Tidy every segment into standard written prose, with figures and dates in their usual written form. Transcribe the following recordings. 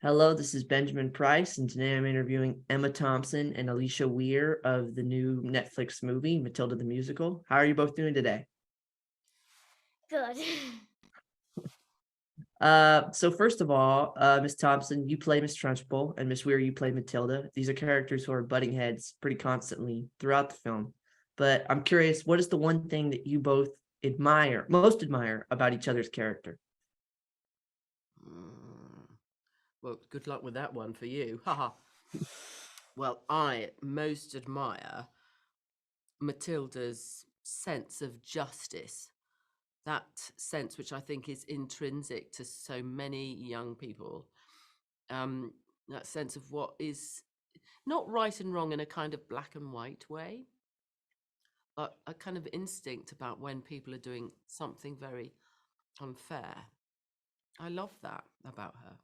Hello, this is Benjamin Price, and today I'm interviewing Emma Thompson and Alisha Weir of the new Netflix movie, Matilda the Musical. How are you both doing today? Good. So first of all, Miss Thompson, you play Miss Trunchbull, and Miss Weir, you play Matilda. These are characters who are butting heads pretty constantly throughout the film. But I'm curious, what is the one thing that you both most admire about each other's character? Well, good luck with that one for you. Haha. Well, I most admire Matilda's sense of justice. That sense which I think is intrinsic to so many young people. That sense of what is not right and wrong in a kind of black and white way, but a kind of instinct about when people are doing something very unfair. I love that about her.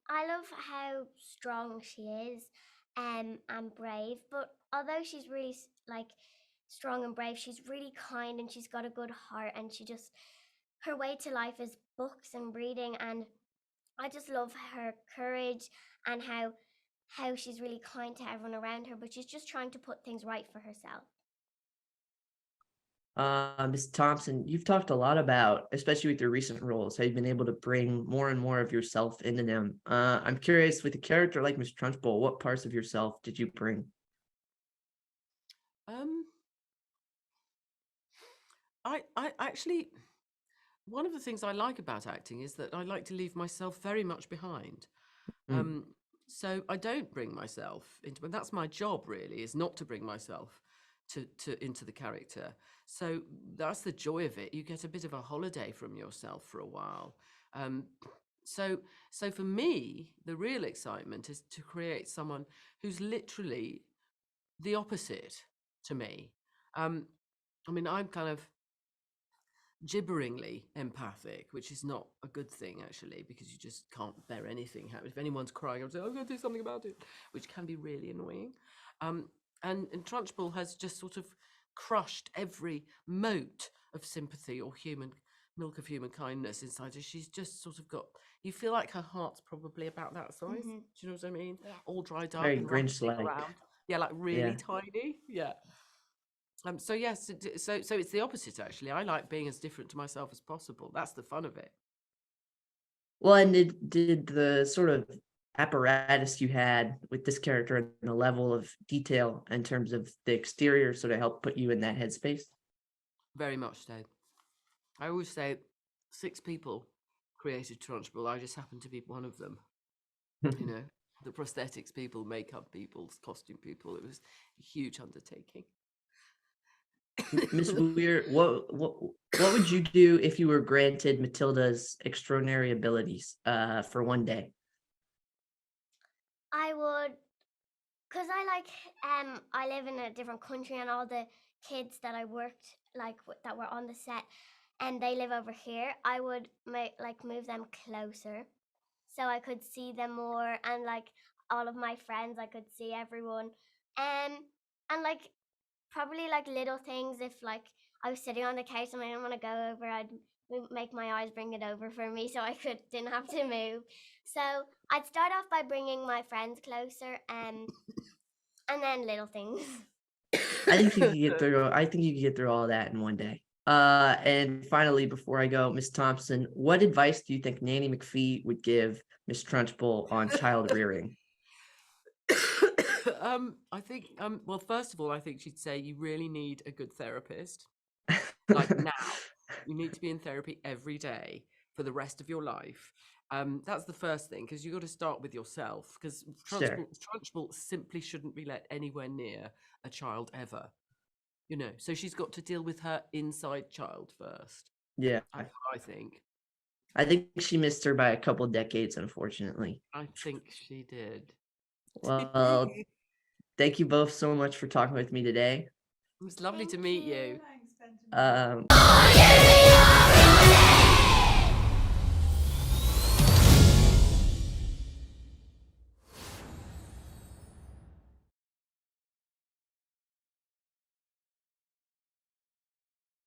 I love how strong she is, and brave. But although she's really strong and brave, she's really kind and she's got a good heart. And her way to life is books and reading. And I just love her courage and how she's really kind to everyone around her. But she's just trying to put things right for herself. Ms. Thompson, you've talked a lot about, especially with your recent roles, how you've been able to bring more and more of yourself into them. I'm curious, with a character like Miss Trunchbull, what parts of yourself did you bring? I actually, one of the things I like about acting is that I like to leave myself very much behind. So I don't bring myself into, and that's my job really, is not to bring myself into the character. So that's the joy of it. You get a bit of a holiday from yourself for a while. So for me, the real excitement is to create someone who's literally the opposite to me. I mean, I'm kind of gibberingly empathic, which is not a good thing actually, because you just can't bear anything happen. If anyone's crying, I'm saying, I'm going to do something about it, which can be really annoying. And Trunchbull has just sort of crushed every mote of sympathy or milk of human kindness inside her. She's just sort of got, you feel like her heart's probably about that size. Do you know what I mean? Yeah. All dried up Very and Grinch-like. around. Yeah, like really tiny. Yeah. So yes, so it's the opposite actually. I like being as different to myself as possible. That's the fun of it. Well, and did the sort of apparatus you had with this character and the level of detail in terms of the exterior sort of help put you in that headspace? Very much so. I always say 6 people created Trunchbull. I just happen to be one of them. You know, the prosthetics people, makeup people, costume people. It was a huge undertaking. Miss Weir, what would you do if you were granted Matilda's extraordinary abilities for one day? I would, because I live in a different country, and all the kids that I worked that were on the set, and they live over here. I would move them closer, so I could see them more, and all of my friends, I could see everyone, and probably little things. If I was sitting on the couch and I didn't want to go over, I'd make my eyes bring it over for me so I didn't have to move. So I'd start off by bringing my friends closer, and then little things. I think you could get through all that in one day. And finally, before I go, Miss Thompson, what advice do you think Nanny McPhee would give Miss Trunchbull on child rearing? I think, well, first of all, I think she'd say you really need a good therapist. Like now, you need to be in therapy every day for the rest of your life. That's the first thing, because you've got to start with yourself, because Trunchbull simply shouldn't be let anywhere near a child ever. You know, so she's got to deal with her inside child first. Yeah. I think. I think she missed her by a couple decades, unfortunately. I think she did. Well, thank you both so much for talking with me today. It was lovely to meet you. Thanks, Benjamin.